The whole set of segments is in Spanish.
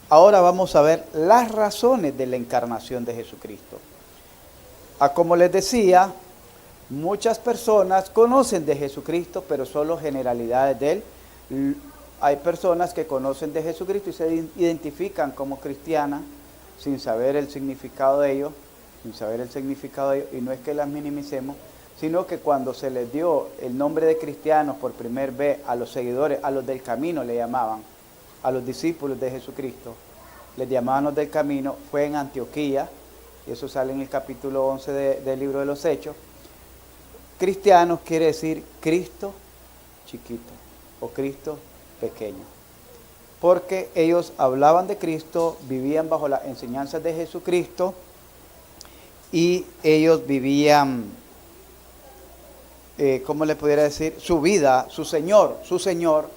ahora vamos a ver las razones de la encarnación de Jesucristo. Como les decía, muchas personas conocen de Jesucristo, pero solo generalidades de él. Hay personas que conocen de Jesucristo y se identifican como cristianas sin saber el significado de ello, y no es que las minimicemos, sino que cuando se les dio el nombre de cristianos por primera vez a los seguidores, a los del camino le llamaban, a los discípulos de Jesucristo, les llamaban los del camino, fue en Antioquía, y eso sale en el capítulo 11 del libro de los Hechos. Cristianos quiere decir Cristo chiquito o Cristo pequeño, porque ellos hablaban de Cristo, vivían bajo las enseñanzas de Jesucristo y ellos vivían, ¿cómo le pudiera decir? Su vida, su Señor,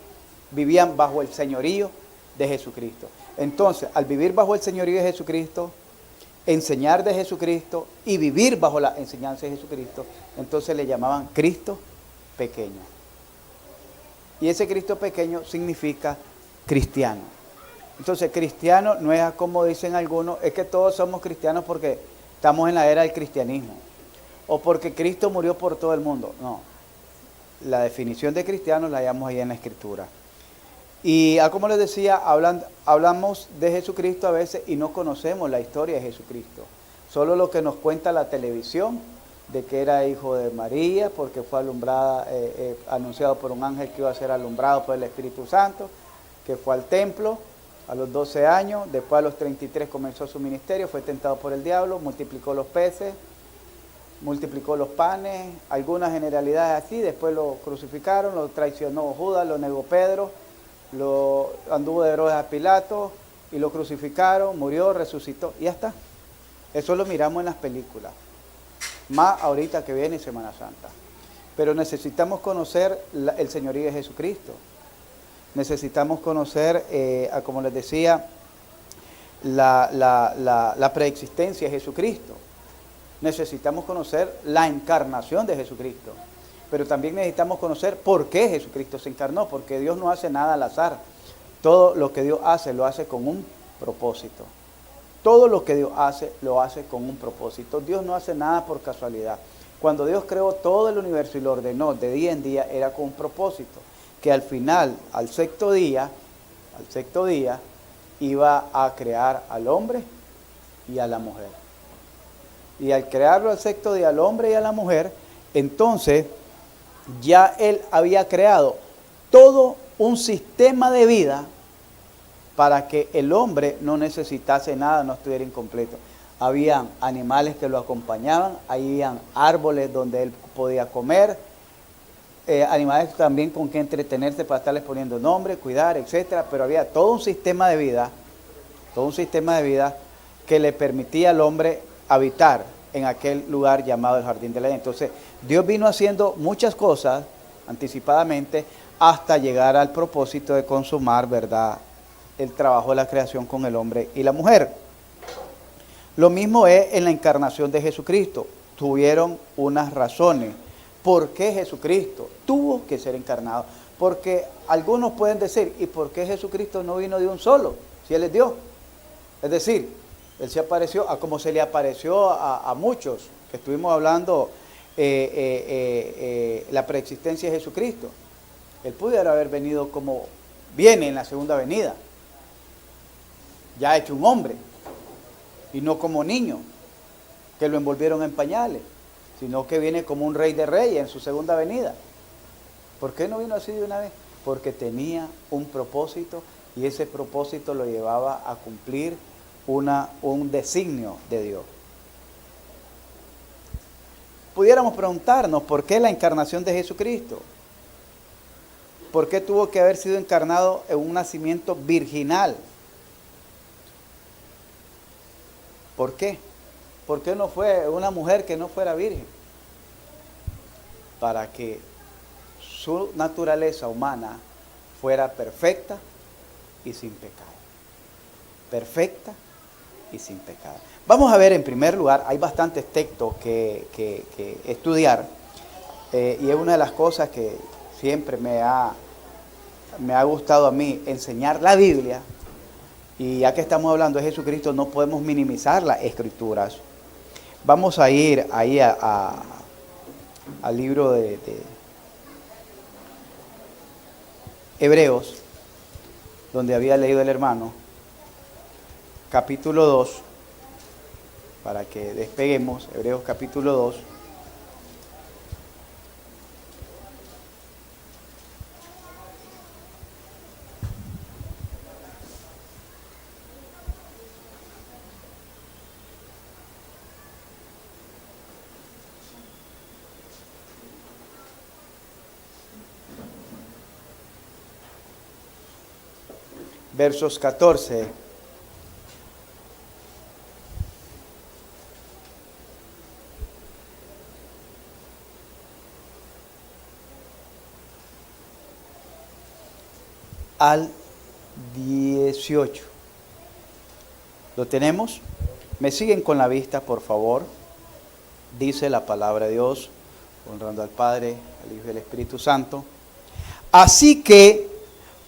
vivían bajo el señorío de Jesucristo. Entonces, al vivir bajo el señorío de Jesucristo, enseñar de Jesucristo y vivir bajo la enseñanza de Jesucristo, entonces le llamaban Cristo pequeño. Y ese Cristo pequeño significa cristiano. Entonces, cristiano no es como dicen algunos, es que todos somos cristianos porque estamos en la era del cristianismo, o porque Cristo murió por todo el mundo. No, la definición de cristiano la hallamos ahí en la Escritura. Y como les decía, hablamos de Jesucristo a veces y no conocemos la historia de Jesucristo. Solo lo que nos cuenta la televisión, de que era hijo de María, porque fue anunciado por un ángel que iba a ser alumbrado por el Espíritu Santo, que fue al templo a los 12 años, después a los 33 comenzó su ministerio, fue tentado por el diablo, multiplicó los peces, multiplicó los panes, algunas generalidades así, después lo crucificaron, lo traicionó Judas, lo negó Pedro, anduvo de Herodes a Pilato y lo crucificaron, murió, resucitó y ya está. Eso lo miramos en las películas, más ahorita que viene Semana Santa. Pero necesitamos conocer el señorío de Jesucristo. Necesitamos conocer, como les decía, la preexistencia de Jesucristo. Necesitamos conocer la encarnación de Jesucristo. Pero también necesitamos conocer por qué Jesucristo se encarnó, porque Dios no hace nada al azar. Todo lo que Dios hace, lo hace con un propósito. Todo lo que Dios hace, lo hace con un propósito. Dios no hace nada por casualidad. Cuando Dios creó todo el universo y lo ordenó de día en día, era con un propósito. Que al final, al sexto día, iba a crear al hombre y a la mujer. Y al crearlo al sexto día, al hombre y a la mujer, entonces ya Él había creado todo un sistema de vida para que el hombre no necesitase nada, no estuviera incompleto. Habían animales que lo acompañaban, habían árboles donde él podía comer, animales también con que entretenerse para estarles poniendo nombre, cuidar, etcétera. Pero había todo un sistema de vida que le permitía al hombre habitar en aquel lugar llamado el Jardín del Edén. Entonces, Dios vino haciendo muchas cosas anticipadamente hasta llegar al propósito de consumar, ¿verdad?, el trabajo de la creación con el hombre y la mujer. Lo mismo es en la encarnación de Jesucristo. Tuvieron unas razones. ¿Por qué Jesucristo tuvo que ser encarnado? Porque algunos pueden decir, ¿y por qué Jesucristo no vino de un solo? Si Él es Dios. Es decir, Él se apareció como se le apareció a muchos que estuvimos hablando, la preexistencia de Jesucristo. Él pudiera haber venido como viene en la segunda venida, ya hecho un hombre, y no como niño, que lo envolvieron en pañales, sino que viene como un rey de reyes en su segunda venida. ¿Por qué no vino así de una vez? Porque tenía un propósito y ese propósito lo llevaba a cumplir un designio de Dios. Pudiéramos preguntarnos, ¿por qué la encarnación de Jesucristo? ¿Por qué tuvo que haber sido encarnado en un nacimiento virginal? ¿Por qué? ¿Por qué no fue una mujer que no fuera virgen? Para que su naturaleza humana fuera perfecta y sin pecado. Perfecta y sin pecado. Vamos a ver en primer lugar, hay bastantes textos que estudiar, y es una de las cosas que siempre me ha gustado a mí enseñar la Biblia, Y ya que estamos hablando de Jesucristo, no podemos minimizar las Escrituras. Vamos a ir ahí al libro de Hebreos, donde había leído el hermano, capítulo 2, para que despeguemos, Hebreos capítulo 2. Versos 14 al 18. ¿Lo tenemos? ¿Me siguen con la vista, por favor? Dice la palabra de Dios, honrando al Padre, al Hijo y al Espíritu Santo. Así que,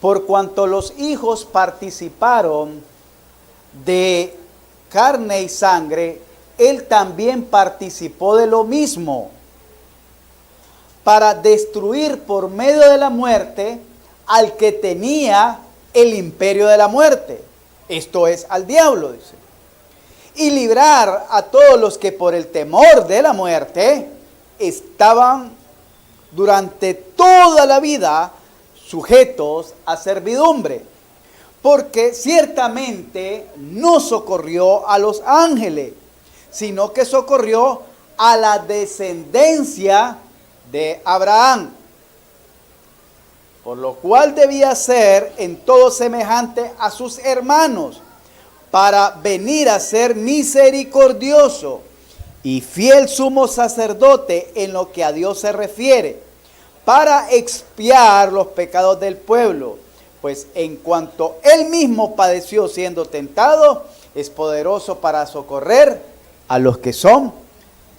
por cuanto los hijos participaron de carne y sangre, él también participó de lo mismo, para destruir por medio de la muerte al que tenía el imperio de la muerte, esto es, al diablo, dice, y librar a todos los que por el temor de la muerte estaban durante toda la vida sujetos a servidumbre, porque ciertamente no socorrió a los ángeles, sino que socorrió a la descendencia de Abraham, por lo cual debía ser en todo semejante a sus hermanos, para venir a ser misericordioso y fiel sumo sacerdote en lo que a Dios se refiere, para expiar los pecados del pueblo, pues en cuanto él mismo padeció siendo tentado, es poderoso para socorrer a los que son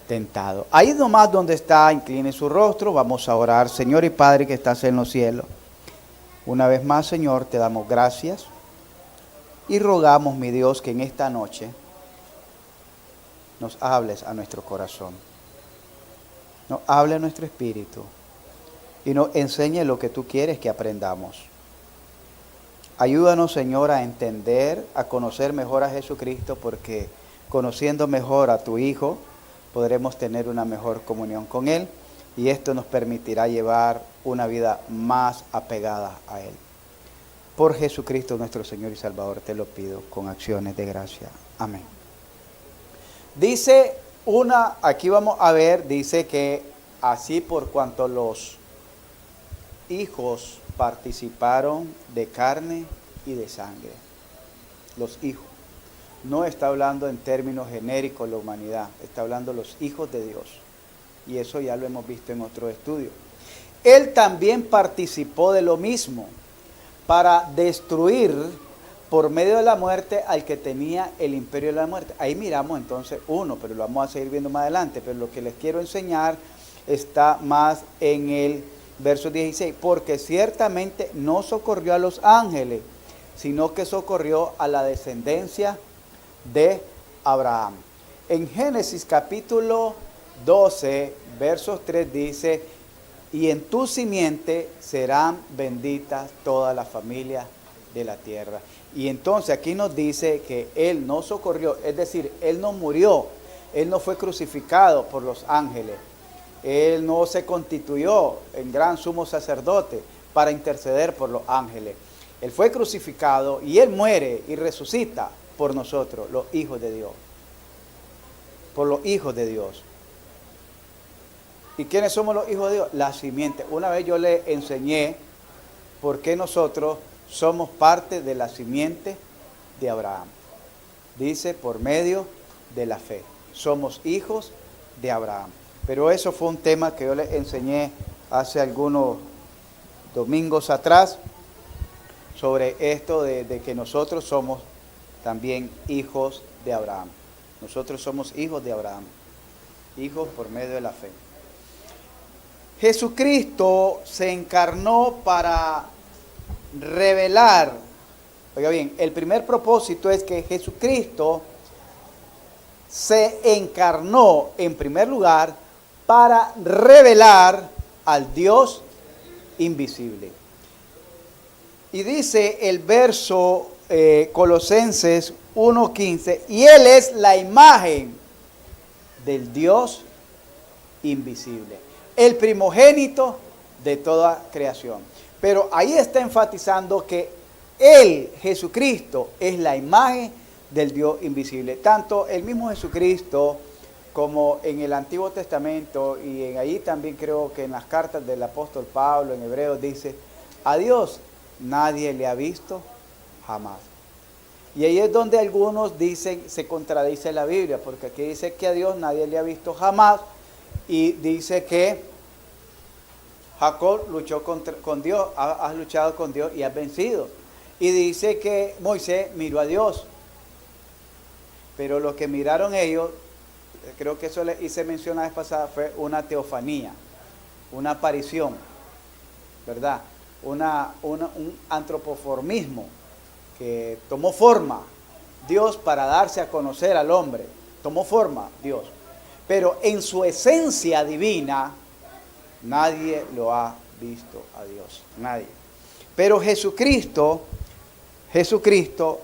tentados. Ahí nomás donde está, incline su rostro, vamos a orar. Señor y Padre que estás en los cielos, una vez más, Señor, te damos gracias y rogamos, mi Dios, que en esta noche nos hables a nuestro corazón, nos hable a nuestro espíritu y nos enseñe lo que tú quieres que aprendamos. Ayúdanos, Señor, a entender, a conocer mejor a Jesucristo, porque conociendo mejor a tu Hijo, podremos tener una mejor comunión con Él, y esto nos permitirá llevar una vida más apegada a Él. Por Jesucristo nuestro Señor y Salvador te lo pido con acciones de gracia. Amén. Dice aquí vamos a ver, dice que así por cuanto los hijos participaron de carne y de sangre. Los hijos. No está hablando en términos genéricos la humanidad, está hablando los hijos de Dios. Y eso ya lo hemos visto en otro estudio. Él también participó de lo mismo, para destruir por medio de la muerte al que tenía el imperio de la muerte. Ahí miramos entonces uno, pero lo vamos a seguir viendo más adelante. Pero lo que les quiero enseñar está más en el verso 16. Porque ciertamente no socorrió a los ángeles, sino que socorrió a la descendencia de Abraham. En Génesis capítulo 12, versos 3 dice: y en tu simiente serán benditas todas las familias de la tierra. Y entonces aquí nos dice que Él no socorrió, es decir, Él no murió, Él no fue crucificado por los ángeles, Él no se constituyó en gran sumo sacerdote para interceder por los ángeles. Él fue crucificado y Él muere y resucita por nosotros, los hijos de Dios. Por los hijos de Dios. ¿Y quiénes somos los hijos de Dios? La simiente. Una vez yo le enseñé por qué nosotros somos parte de la simiente de Abraham. Dice, por medio de la fe. Somos hijos de Abraham. Pero eso fue un tema que yo le enseñé hace algunos domingos atrás, sobre esto de que nosotros somos también hijos de Abraham. Nosotros somos hijos de Abraham. Hijos por medio de la fe. Jesucristo se encarnó para revelar Oiga bien, el primer propósito es que Jesucristo se encarnó en primer lugar para revelar al Dios invisible. Y dice el verso Colosenses 1:15, y Él es la imagen del Dios invisible, el primogénito de toda creación. Pero ahí está enfatizando que Él, Jesucristo, es la imagen del Dios invisible. Tanto el mismo Jesucristo como en el Antiguo Testamento, y en ahí también creo que en las cartas del apóstol Pablo, en Hebreos, dice, a Dios nadie le ha visto jamás. Y ahí es donde algunos dicen, se contradice la Biblia, porque aquí dice que a Dios nadie le ha visto jamás, y dice que Jacob luchó con Dios, has luchado con Dios y has vencido. Y dice que Moisés miró a Dios. Pero lo que miraron ellos, creo que eso le hice mención la vez pasada, fue una teofanía, una aparición, ¿verdad? Un antropoformismo que tomó forma Dios para darse a conocer al hombre. Tomó forma Dios. Pero en su esencia divina, nadie lo ha visto a Dios. Nadie. Pero Jesucristo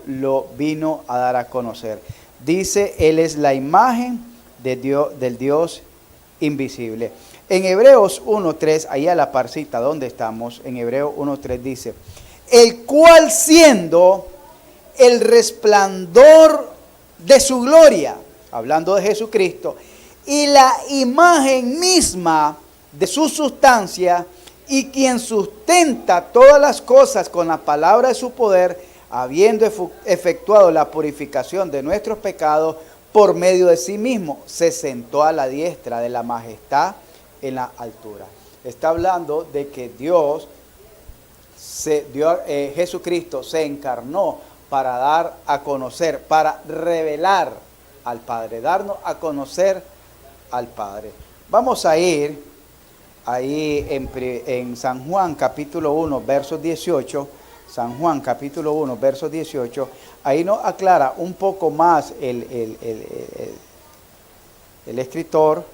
lo vino a dar a conocer. Dice, Él es la imagen de Dios, del Dios invisible. En Hebreos 1:3, ahí a la parcita donde estamos, en Hebreos 1:3 dice, el cual siendo el resplandor de su gloria, hablando de Jesucristo, y la imagen misma de su sustancia, y quien sustenta todas las cosas con la palabra de su poder, habiendo efectuado la purificación de nuestros pecados por medio de sí mismo, se sentó a la diestra de la majestad en la altura. Está hablando de que Jesucristo se encarnó para dar a conocer, para revelar al Padre, darnos a conocer al Padre. Vamos a ir ahí en San Juan capítulo 1, versos 18, San Juan capítulo 1, versos 18, ahí nos aclara un poco más el escritor,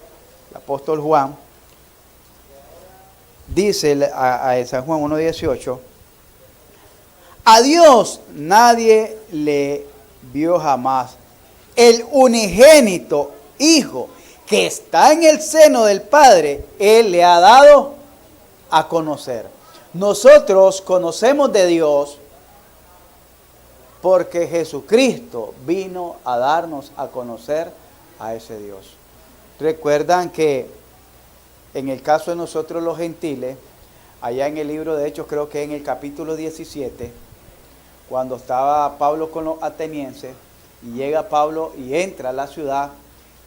el apóstol Juan. Dice a San Juan 1:18, a Dios nadie le vio jamás. El unigénito Hijo que está en el seno del Padre, Él le ha dado a conocer. Nosotros conocemos de Dios porque Jesucristo vino a darnos a conocer a ese Dios. Recuerdan que en el caso de nosotros los gentiles, allá en el libro de Hechos, creo que en el capítulo 17, cuando estaba Pablo con los atenienses, y llega Pablo y entra a la ciudad,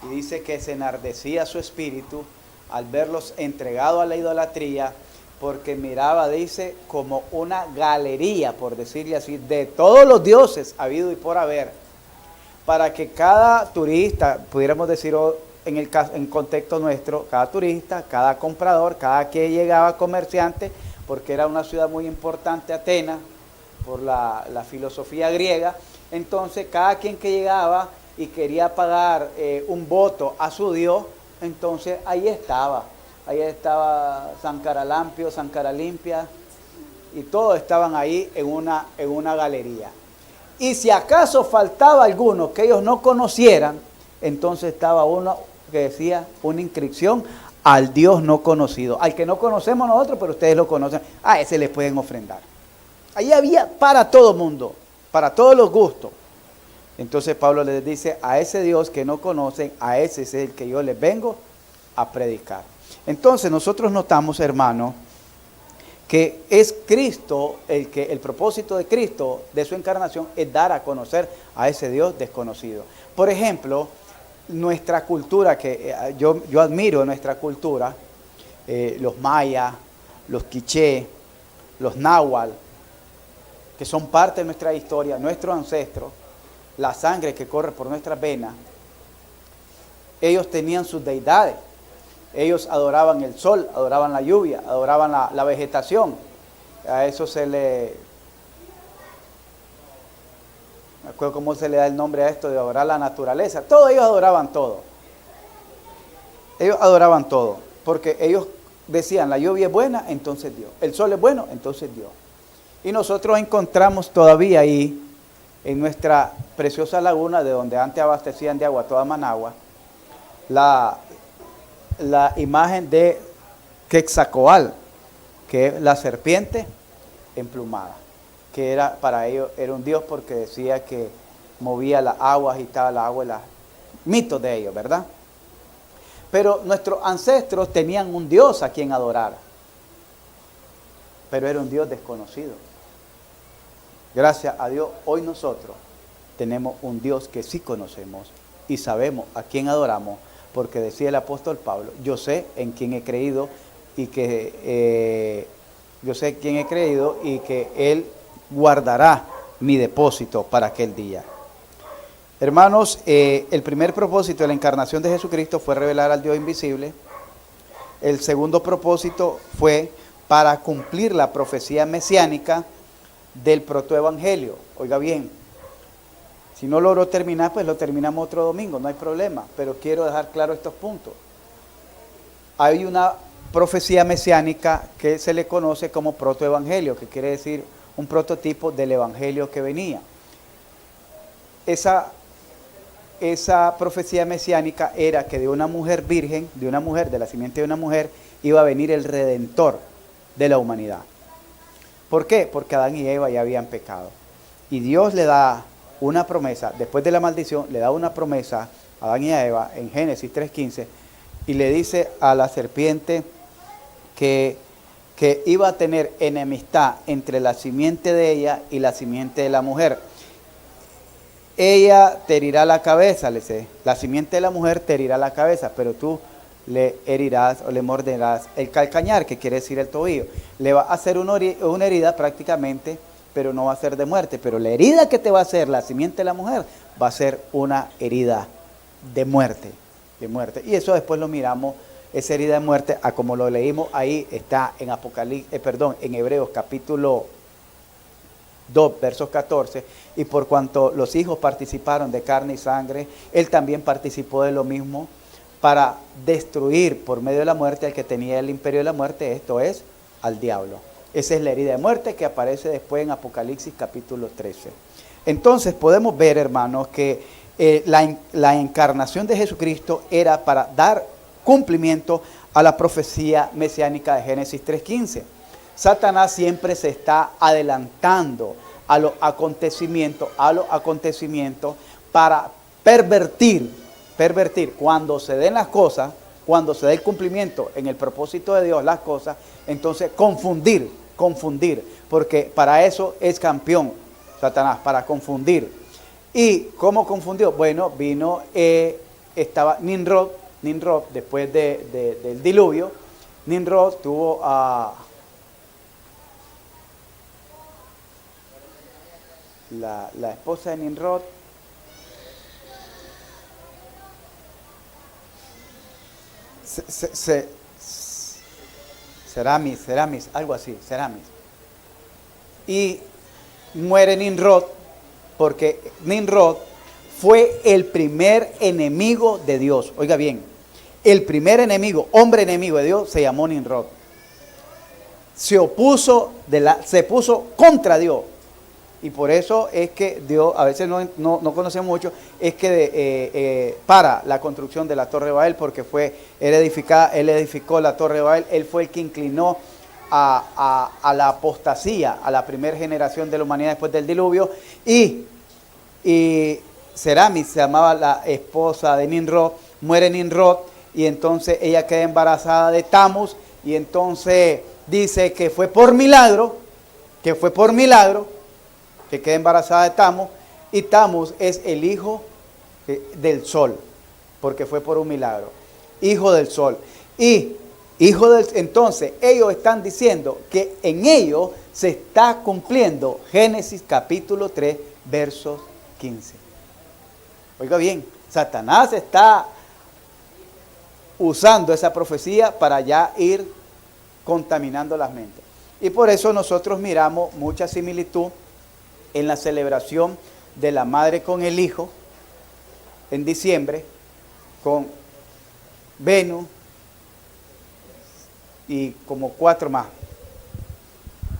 y dice que se enardecía su espíritu al verlos entregados a la idolatría, porque miraba, dice, como una galería, por decirle así, de todos los dioses habido y por haber, para que cada turista, pudiéramos decir en contexto nuestro, cada turista, cada comprador, cada que llegaba comerciante, porque era una ciudad muy importante, Atenas, por la filosofía griega. Entonces cada quien que llegaba y quería pagar un voto a su Dios, entonces ahí estaba San Caralampio, San Caralimpia, y todos estaban ahí en una galería. Y si acaso faltaba alguno que ellos no conocieran, entonces estaba uno que decía una inscripción al Dios no conocido, al que no conocemos nosotros, pero ustedes lo conocen, a ese les pueden ofrendar. Ahí había para todo mundo, para todos los gustos. Entonces Pablo les dice, a ese Dios que no conocen, a ese es el que yo les vengo a predicar. Entonces nosotros notamos, hermano, que es Cristo, el propósito de Cristo, de su encarnación, es dar a conocer a ese Dios desconocido. Por ejemplo, nuestra cultura, que yo admiro nuestra cultura, los mayas, los quiché, los náhuatl, que son parte de nuestra historia, nuestros ancestros, la sangre que corre por nuestras venas, ellos tenían sus deidades. Ellos adoraban el sol, adoraban la lluvia, adoraban la vegetación. A eso se le me acuerdo cómo se le da el nombre a esto de adorar la naturaleza. Todos ellos adoraban todo. Ellos adoraban todo, porque ellos decían, la lluvia es buena, entonces Dios. El sol es bueno, entonces Dios. Y nosotros encontramos todavía ahí, en nuestra preciosa laguna, de donde antes abastecían de agua toda Managua, la imagen de Quetzalcóatl, que es la serpiente emplumada, que era para ellos era un dios porque decía que movía las aguas, agitaba las aguas, los mitos de ellos, ¿verdad? Pero nuestros ancestros tenían un dios a quien adorar, pero era un dios desconocido. Gracias a Dios, hoy nosotros tenemos un Dios que sí conocemos y sabemos a quién adoramos, porque decía el apóstol Pablo, yo sé en quién he creído y que Él guardará mi depósito para aquel día. Hermanos, el primer propósito de la encarnación de Jesucristo fue revelar al Dios invisible. El segundo propósito fue para cumplir la profecía mesiánica del protoevangelio. Oiga bien, si no logro terminar, pues lo terminamos otro domingo, no hay problema, pero quiero dejar claro estos puntos. Hay una profecía mesiánica que se le conoce como protoevangelio, que quiere decir un prototipo del evangelio que venía. Esa profecía mesiánica era que de una mujer virgen, de la simiente de una mujer, iba a venir el Redentor de la humanidad. ¿Por qué? Porque Adán y Eva ya habían pecado. Y Dios le da una promesa, después de la maldición, le da una promesa a Adán y a Eva en Génesis 3:15, y le dice a la serpiente que iba a tener enemistad entre la simiente de ella y la simiente de la mujer. Ella te herirá la cabeza, le dice, la simiente de la mujer te herirá la cabeza, pero tú le herirás o le morderás el calcañar, que quiere decir el tobillo. Le va a hacer una herida prácticamente, pero no va a ser de muerte. Pero la herida que te va a hacer la simiente de la mujer va a ser una herida de muerte. Y eso después lo miramos, esa herida de muerte, a como lo leímos ahí, está en en Hebreos capítulo 2, versos 14, y por cuanto los hijos participaron de carne y sangre, él también participó de lo mismo para destruir por medio de la muerte al que tenía el imperio de la muerte, esto es, al diablo. Esa es la herida de muerte que aparece después en Apocalipsis capítulo 13. Entonces podemos ver, hermanos, que la encarnación de Jesucristo era para dar cumplimiento a la profecía mesiánica de Génesis 3:15. Satanás siempre se está adelantando a los acontecimientos para pervertir cuando se den las cosas, cuando se dé el cumplimiento en el propósito de Dios las cosas, entonces confundir, porque para eso es campeón Satanás, para confundir. ¿Y cómo confundió? Bueno, estaba Nimrod, después del diluvio. Nimrod tuvo a la esposa de Nimrod, Seramis, algo así, Seramis. Y muere Nimrod, porque Nimrod fue el primer enemigo de Dios. Oiga bien, el primer enemigo, hombre enemigo de Dios, se llamó Nimrod. Se puso contra Dios. Y por eso es que Dios, a veces no conocemos mucho, es que para la construcción de la Torre de Babel, porque él edificó la Torre de Babel, él fue el que inclinó a la apostasía, a la primera generación de la humanidad después del diluvio, y Seramis se llamaba la esposa de Nimrod, muere Nimrod, y entonces ella queda embarazada de Tammuz, y entonces dice que fue por milagro, que queda embarazada de Tammuz, y Tammuz es el hijo del sol, porque fue por un milagro, hijo del sol. Entonces ellos están diciendo que en ellos se está cumpliendo Génesis capítulo 3, versos 15. Oiga bien, Satanás está usando esa profecía para ya ir contaminando las mentes. Y por eso nosotros miramos mucha similitud en la celebración de la madre con el hijo en diciembre, con Venus y como 4 más.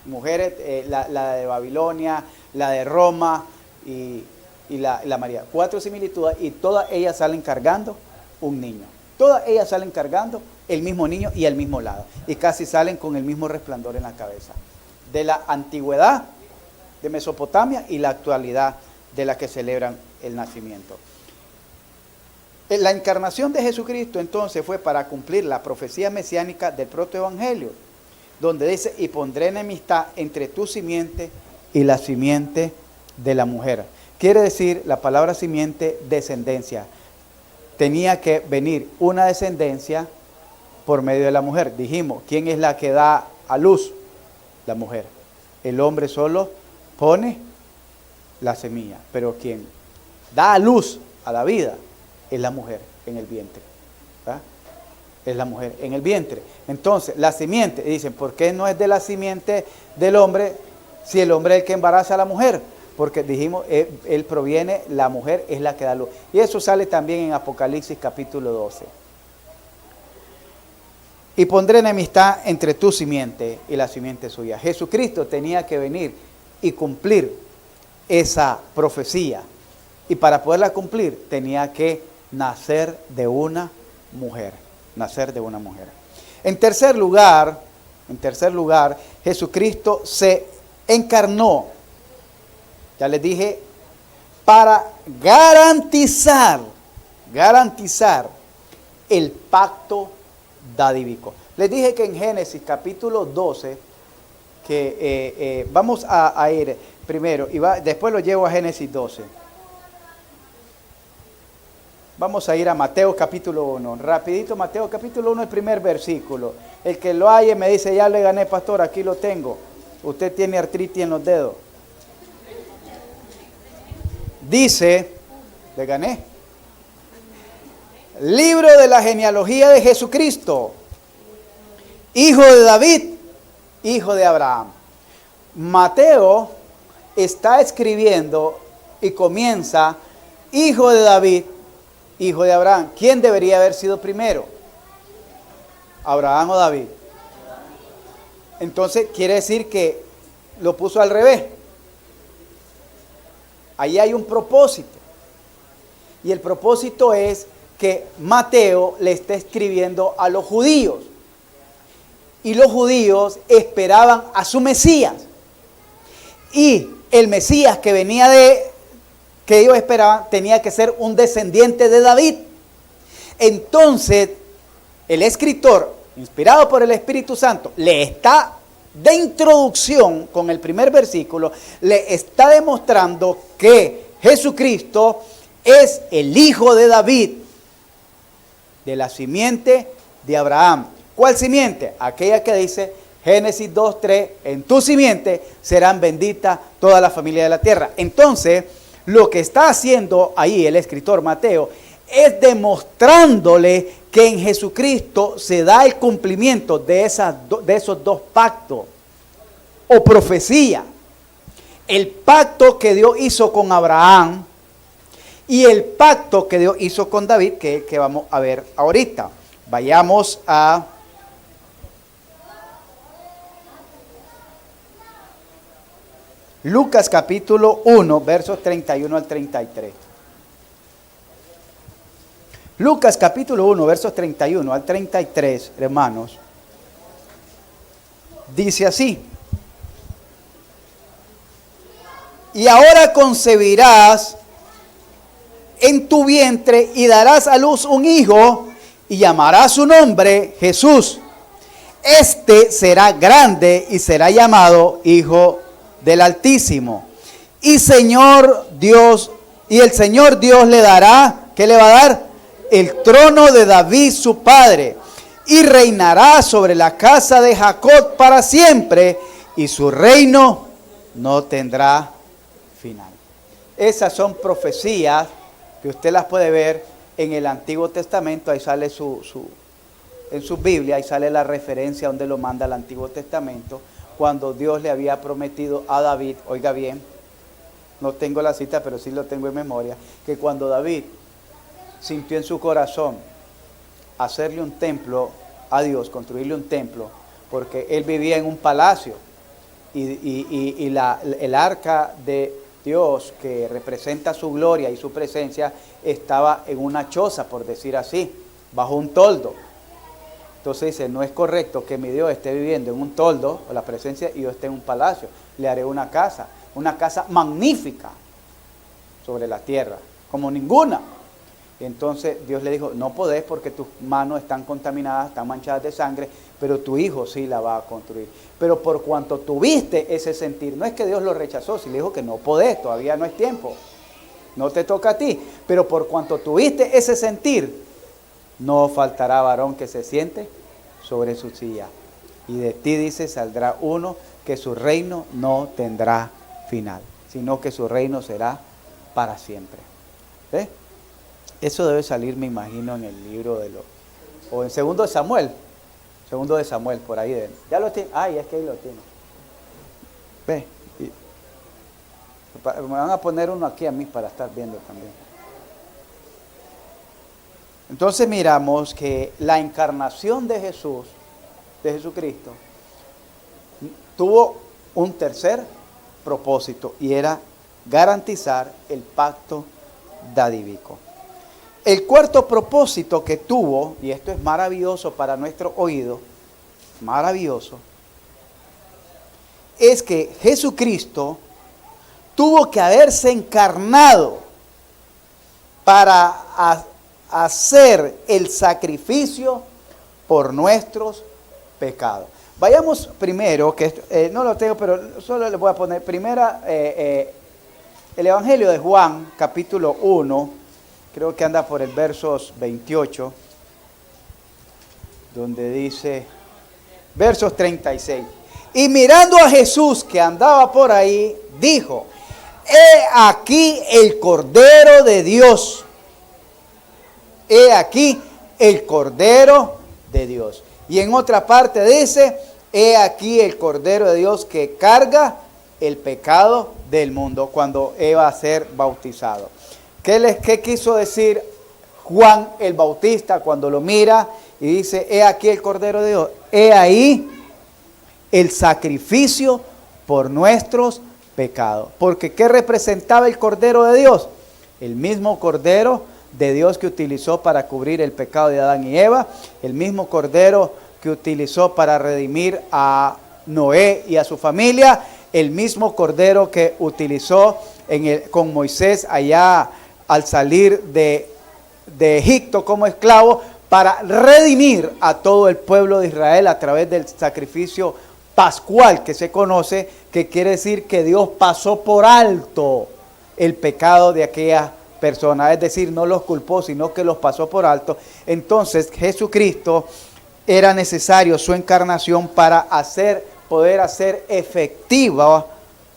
Mujeres, la de Babilonia, la de Roma y la María. 4 similitudes y todas ellas salen cargando un niño. Todas ellas salen cargando el mismo niño y al mismo lado. Y casi salen con el mismo resplandor en la cabeza. De la antigüedad de Mesopotamia y la actualidad de la que celebran el nacimiento. La encarnación de Jesucristo entonces fue para cumplir la profecía mesiánica del protoevangelio, donde dice, y pondré enemistad entre tu simiente y la simiente de la mujer. Quiere decir la palabra simiente, descendencia. Tenía que venir una descendencia por medio de la mujer. Dijimos, ¿quién es la que da a luz? La mujer. El hombre solo pone la semilla, pero quien da a luz a la vida es la mujer en el vientre. ¿Verdad? Es la mujer en el vientre. Entonces, la simiente, dicen, ¿por qué no es de la simiente del hombre si el hombre es el que embaraza a la mujer? Porque dijimos, él proviene, la mujer es la que da luz. Y eso sale también en Apocalipsis capítulo 12. Y pondré enemistad entre tu simiente y la simiente suya. Jesucristo tenía que venir y cumplir esa profecía. Y para poderla cumplir tenía que nacer de una mujer. Nacer de una mujer. En tercer lugar, Jesucristo se encarnó. Ya les dije, para garantizar el pacto davídico. Les dije que en Génesis capítulo 12, que vamos a ir primero, y después lo llevo a Génesis 12. Vamos a ir a Mateo capítulo 1. Rapidito, Mateo capítulo 1, el primer versículo. El que lo haya me dice, ya le gané, pastor, aquí lo tengo. Usted tiene artritis en los dedos. Dice, le gané. Libro de la genealogía de Jesucristo, hijo de David, hijo de Abraham. Mateo está escribiendo y comienza, hijo de David, hijo de Abraham. ¿Quién debería haber sido primero? ¿Abraham o David? Entonces quiere decir que lo puso al revés. Ahí hay un propósito. Y el propósito es que Mateo le está escribiendo a los judíos. Y los judíos esperaban a su Mesías. Y el Mesías que que ellos esperaban tenía que ser un descendiente de David. Entonces, el escritor, inspirado por el Espíritu Santo, le está de introducción con el primer versículo, le está demostrando que Jesucristo es el hijo de David, de la simiente de Abraham. ¿Cuál simiente? Aquella que dice Génesis 2:3, en tu simiente serán benditas toda la familia de la tierra. Entonces, lo que está haciendo ahí el escritor Mateo es demostrándole que en Jesucristo se da el cumplimiento de esos dos pactos o profecía. El pacto que Dios hizo con Abraham y el pacto que Dios hizo con David, que vamos a ver ahorita. Vayamos a Lucas capítulo 1, versos 31 al 33. Lucas capítulo 1, versos 31 al 33, hermanos, dice así: y ahora concebirás en tu vientre y darás a luz un hijo y llamarás su nombre Jesús. Este será grande y será llamado Hijo del Altísimo. Y el Señor Dios le dará, ¿qué le va a dar? El trono de David su padre, y reinará sobre la casa de Jacob para siempre, y su reino no tendrá final. Esas son profecías que usted las puede ver en el Antiguo Testamento. Ahí sale en su Biblia, ahí sale la referencia donde lo manda el Antiguo Testamento, cuando Dios le había prometido a David, oiga bien, no tengo la cita, pero sí lo tengo en memoria, que cuando David sintió en su corazón hacerle un templo a Dios, construirle un templo, porque él vivía en un palacio y el arca de Dios, que representa su gloria y su presencia, estaba en una choza, por decir así, bajo un toldo. Entonces dice, no es correcto que mi Dios esté viviendo en un toldo, o la presencia, y yo esté en un palacio. Le haré una casa magnífica sobre la tierra, como ninguna. Y entonces Dios le dijo, no podés porque tus manos están contaminadas, están manchadas de sangre, pero tu hijo sí la va a construir. Pero por cuanto tuviste ese sentir, no es que Dios lo rechazó, si le dijo que no podés, todavía no es tiempo, no te toca a ti, pero por cuanto tuviste ese sentir, no faltará varón que se siente sobre su silla. Y de ti, dice, saldrá uno que su reino no tendrá final, sino que su reino será para siempre. ¿Ves? Eso debe salir, me imagino, en el libro o en segundo de Samuel, por ahí. Ya lo tiene, es que ahí lo tiene. ¿Ves? Me van a poner uno aquí a mí para estar viendo también. Entonces miramos que la encarnación de Jesús, de Jesucristo, tuvo un tercer propósito y era garantizar el pacto davídico. El cuarto propósito que tuvo, y esto es maravilloso para nuestro oído, maravilloso, es que Jesucristo tuvo que haberse encarnado para hacer el sacrificio por nuestros pecados. Vayamos primero, que no lo tengo, pero solo le voy a poner primera, el Evangelio de Juan, capítulo 1, creo que anda por el versos 28, donde dice, versos 36, y mirando a Jesús que andaba por ahí, dijo, he aquí el Cordero de Dios. He aquí el Cordero de Dios. Y en otra parte dice, he aquí el Cordero de Dios que carga el pecado del mundo, cuando iba a ser bautizado. ¿Qué quiso decir Juan el Bautista cuando lo mira y dice, he aquí el Cordero de Dios? He ahí el sacrificio por nuestros pecados. Porque ¿qué representaba el Cordero de Dios? El mismo Cordero de Dios que utilizó para cubrir el pecado de Adán y Eva, el mismo Cordero que utilizó para redimir a Noé y a su familia, el mismo Cordero que utilizó con Moisés allá al salir de Egipto como esclavo, para redimir a todo el pueblo de Israel a través del sacrificio pascual que se conoce, que quiere decir que Dios pasó por alto el pecado de aquella persona, es decir, no los culpó, sino que los pasó por alto. Entonces Jesucristo era necesario su encarnación para poder hacer efectiva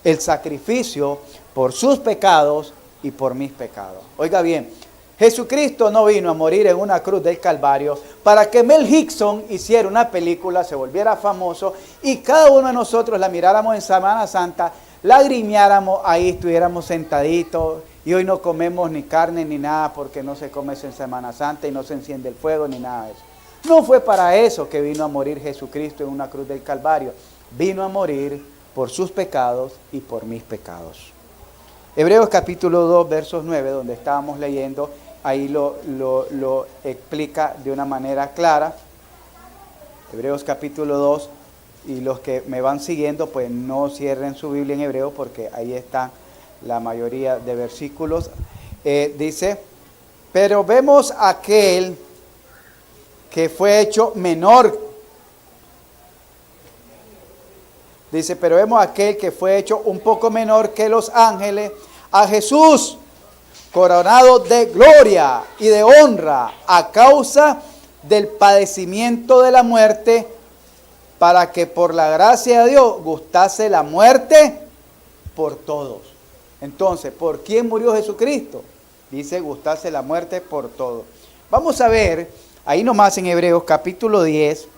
el sacrificio por sus pecados y por mis pecados. Oiga bien, Jesucristo no vino a morir en una cruz del Calvario para que Mel Gibson hiciera una película, se volviera famoso y cada uno de nosotros la miráramos en Semana Santa, lagrimeáramos ahí, estuviéramos sentaditos y hoy no comemos ni carne ni nada porque no se come eso en Semana Santa y no se enciende el fuego ni nada de eso. No fue para eso que vino a morir Jesucristo en una cruz del Calvario. Vino a morir por sus pecados y por mis pecados. Hebreos capítulo 2, versos 9, donde estábamos leyendo, ahí lo explica de una manera clara. Hebreos capítulo 2, y los que me van siguiendo, pues no cierren su Biblia en hebreo, porque ahí están la mayoría de versículos. Dice, pero vemos aquel que fue hecho menor. Dice, pero vemos aquel que fue hecho un poco menor que los ángeles, a Jesús, coronado de gloria y de honra a causa del padecimiento de la muerte, para que por la gracia de Dios gustase la muerte por todos. Entonces, ¿por quién murió Jesucristo? Dice, gustase la muerte por todos. Vamos a ver, ahí nomás en Hebreos capítulo 10,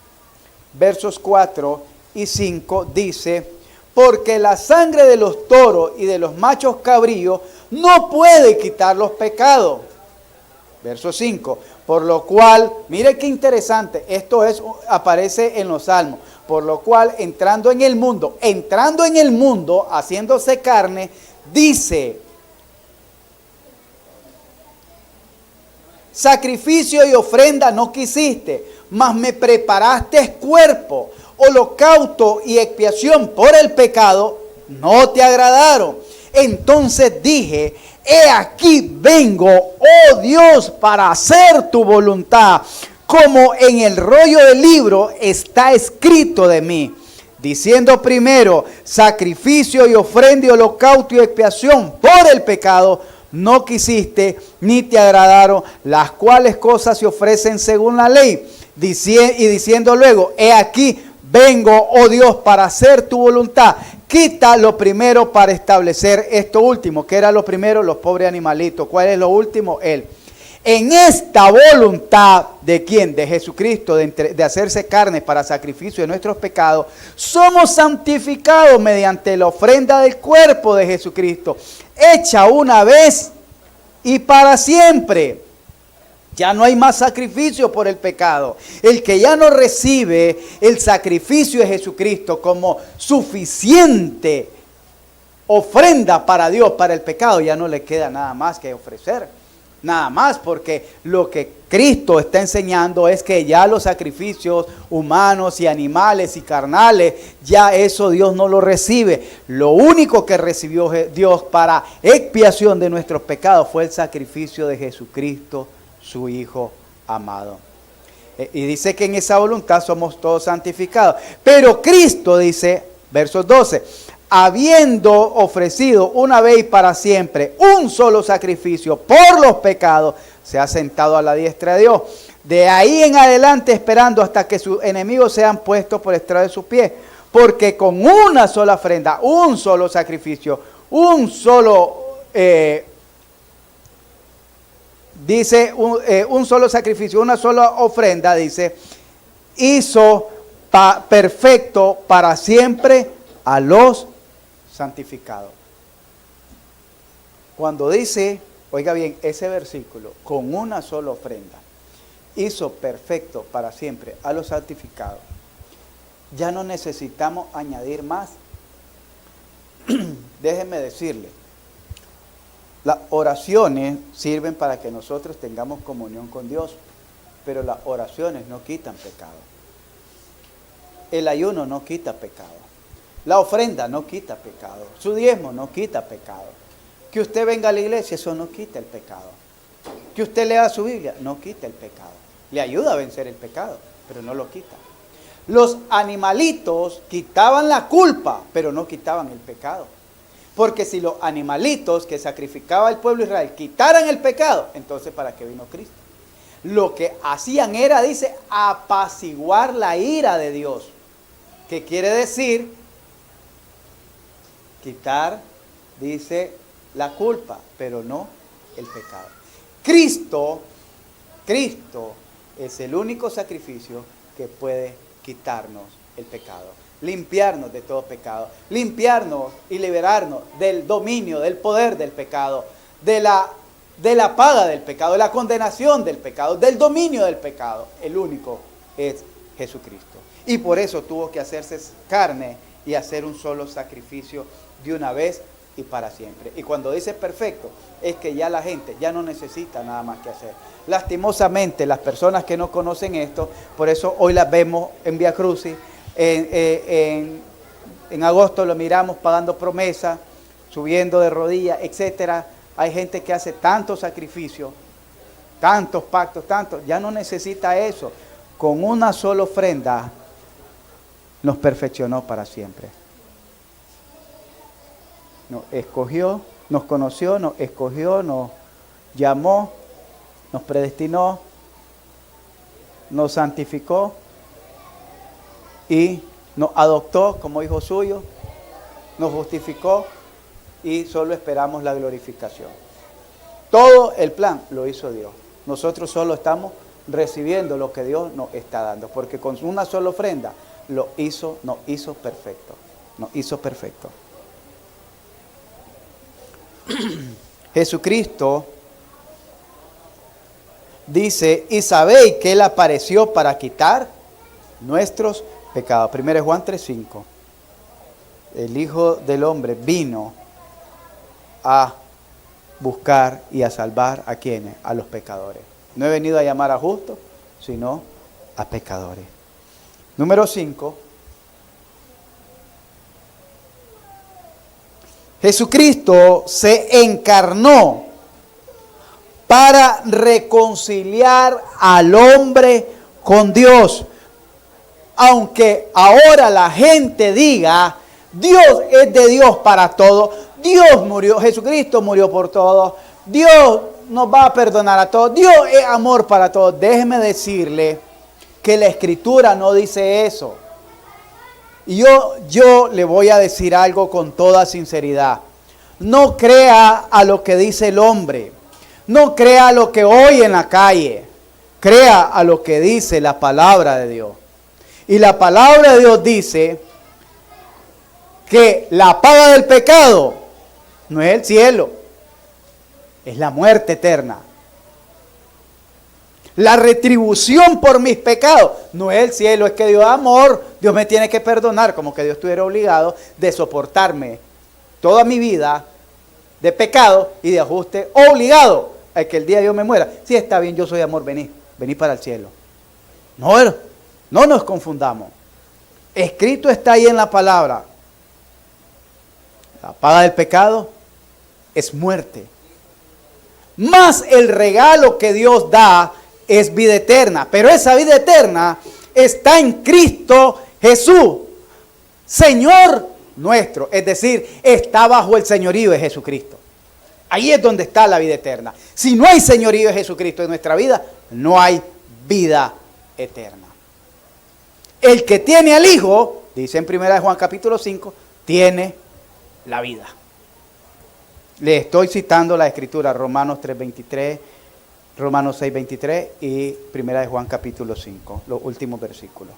versos 4 y 5, dice, porque la sangre de los toros y de los machos cabríos no puede quitar los pecados. Verso 5, por lo cual, mire qué interesante, aparece en los Salmos, por lo cual entrando en el mundo, haciéndose carne, dice, sacrificio y ofrenda no quisiste, mas me preparaste cuerpo, holocausto y expiación por el pecado, no te agradaron. Entonces dije, he aquí vengo, oh Dios, para hacer tu voluntad, como en el rollo del libro está escrito de mí. Diciendo primero, sacrificio y ofrenda y holocausto y expiación por el pecado, no quisiste ni te agradaron, las cuales cosas se ofrecen según la ley. Y diciendo luego, he aquí vengo, oh Dios, para hacer tu voluntad. Quita lo primero para establecer esto último. ¿Qué era lo primero? Los pobres animalitos. ¿Cuál es lo último? Él. En esta voluntad, ¿de quién? De Jesucristo, de hacerse carne para sacrificio de nuestros pecados, somos santificados mediante la ofrenda del cuerpo de Jesucristo, hecha una vez y para siempre. Ya no hay más sacrificio por el pecado. El que ya no recibe el sacrificio de Jesucristo como suficiente ofrenda para Dios, para el pecado, ya no le queda nada más que ofrecer. Nada más, porque lo que Cristo está enseñando es que ya los sacrificios humanos y animales y carnales, ya eso Dios no lo recibe. Lo único que recibió Dios para expiación de nuestros pecados fue el sacrificio de Jesucristo, su Hijo amado. Y dice que en esa voluntad somos todos santificados. Pero Cristo dice, versos 12, habiendo ofrecido una vez y para siempre un solo sacrificio por los pecados, se ha sentado a la diestra de Dios. De ahí en adelante esperando hasta que sus enemigos sean puestos por estrado de sus pies. Porque con una sola ofrenda, un solo sacrificio, un solo... Dice un solo sacrificio, una sola ofrenda, dice, hizo perfecto para siempre a los santificados. Cuando dice, oiga bien, ese versículo, con una sola ofrenda, hizo perfecto para siempre a los santificados, ya no necesitamos añadir más. Déjeme decirle, las oraciones sirven para que nosotros tengamos comunión con Dios, pero las oraciones no quitan pecado. El ayuno no quita pecado. La ofrenda no quita pecado. Su diezmo no quita pecado. Que usted venga a la iglesia, eso no quita el pecado. Que usted lea su Biblia, no quita el pecado. Le ayuda a vencer el pecado, pero no lo quita. Los animalitos quitaban la culpa, pero no quitaban el pecado. Porque si los animalitos que sacrificaba el pueblo de Israel quitaran el pecado, entonces ¿para qué vino Cristo? Lo que hacían era, dice, apaciguar la ira de Dios. ¿Qué quiere decir? Quitar, dice, la culpa, pero no el pecado. Cristo es el único sacrificio que puede quitarnos el pecado. Limpiarnos de todo pecado, limpiarnos y liberarnos del dominio, del poder del pecado, de la paga del pecado, de la condenación del pecado, del dominio del pecado. El único es Jesucristo. Y por eso tuvo que hacerse carne y hacer un solo sacrificio de una vez y para siempre. Y cuando dice perfecto, es que ya la gente ya no necesita nada más que hacer. Lastimosamente, las personas que no conocen esto, por eso hoy las vemos en Vía Crucis. En agosto lo miramos pagando promesas, subiendo de rodillas, etcétera. Hay gente que hace tantos sacrificios, tantos pactos, ya no necesita eso. Con una sola ofrenda nos perfeccionó para siempre. Nos escogió, nos conoció, nos escogió, nos llamó, nos predestinó, nos santificó y nos adoptó como hijos suyos, nos justificó y solo esperamos la glorificación. Todo el plan lo hizo Dios. Nosotros solo estamos recibiendo lo que Dios nos está dando, porque con una sola ofrenda nos hizo perfecto. Nos hizo perfecto. Jesucristo dice, y sabéis que Él apareció para quitar nuestros pecados. 1 Juan 3:5. El Hijo del Hombre vino a buscar y a salvar a quienes, a los pecadores. No he venido a llamar a justos, sino a pecadores. Número 5. Jesucristo se encarnó para reconciliar al hombre con Dios. Aunque ahora la gente diga, Dios es de Dios para todos, Dios murió, Jesucristo murió por todos, Dios nos va a perdonar a todos, Dios es amor para todos. Déjeme decirle que la Escritura no dice eso. Y yo le voy a decir algo con toda sinceridad. No crea a lo que dice el hombre. No crea a lo que oye en la calle. Crea a lo que dice la palabra de Dios. Y la palabra de Dios dice que la paga del pecado no es el cielo, es la muerte eterna. La retribución por mis pecados no es el cielo, es que Dios es amor, Dios me tiene que perdonar, como que Dios estuviera obligado de soportarme toda mi vida de pecado y de ajuste, obligado a que el día yo me muera. Sí, está bien, yo soy amor, vení para el cielo. No nos confundamos. Escrito está ahí en la palabra. La paga del pecado es muerte. Más el regalo que Dios da es vida eterna. Pero esa vida eterna está en Cristo Jesús, Señor nuestro. Es decir, está bajo el señorío de Jesucristo. Ahí es donde está la vida eterna. Si no hay señorío de Jesucristo en nuestra vida, no hay vida eterna. El que tiene al Hijo, dice en 1 Juan capítulo 5, tiene la vida. Le estoy citando la Escritura, Romanos 3:23, Romanos 6:23 y 1 Juan capítulo 5, los últimos versículos,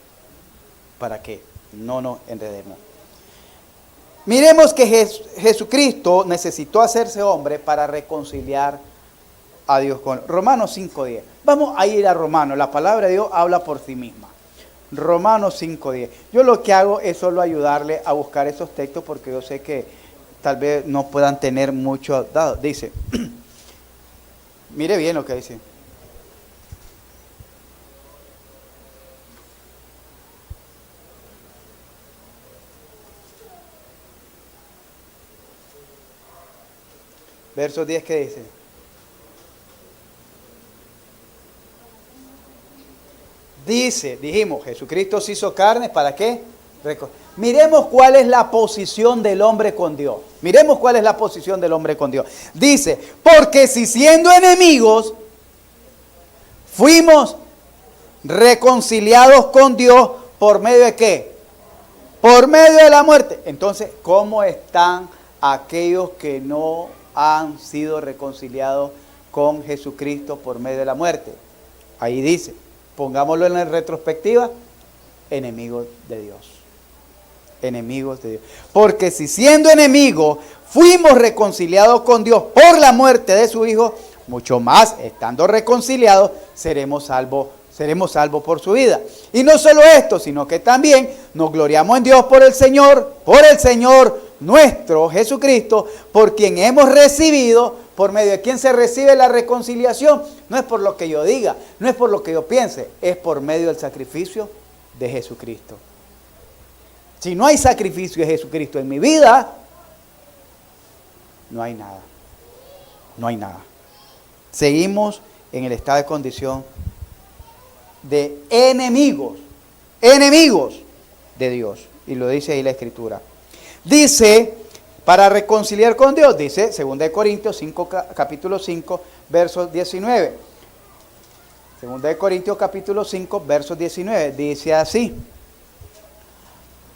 para que no nos enredemos. Miremos que Jesucristo necesitó hacerse hombre para reconciliar a Dios con Romanos 5:10. Vamos a ir a Romanos, la palabra de Dios habla por sí misma. Romanos 5:10. Yo lo que hago es solo ayudarle a buscar esos textos porque yo sé que tal vez no puedan tener muchos dados. Dice, mire bien lo que dice. Verso 10, ¿qué dice? Dijimos, Jesucristo se hizo carne, ¿para qué? Miremos cuál es la posición del hombre con Dios. Miremos cuál es la posición del hombre con Dios. Dice, porque si siendo enemigos, fuimos reconciliados con Dios, ¿por medio de qué? Por medio de la muerte. Entonces, ¿cómo están aquellos que no han sido reconciliados con Jesucristo por medio de la muerte? Ahí dice, pongámoslo en la retrospectiva, enemigos de Dios. Enemigos de Dios. Porque si siendo enemigos fuimos reconciliados con Dios por la muerte de su Hijo, mucho más estando reconciliados seremos salvos por su vida. Y no solo esto, sino que también nos gloriamos en Dios por el Señor nuestro Jesucristo, por quien hemos recibido, por medio de quien se recibe la reconciliación. No es por lo que yo diga, no es por lo que yo piense, es por medio del sacrificio de Jesucristo. Si no hay sacrificio de Jesucristo en mi vida, no hay nada. No hay nada. Seguimos en el estado de condición de enemigos de Dios. Y lo dice ahí la Escritura. Dice, para reconciliar con Dios, dice 2 Corintios 5, capítulo 5, versos 19. 2 Corintios capítulo 5, versos 19. Dice así.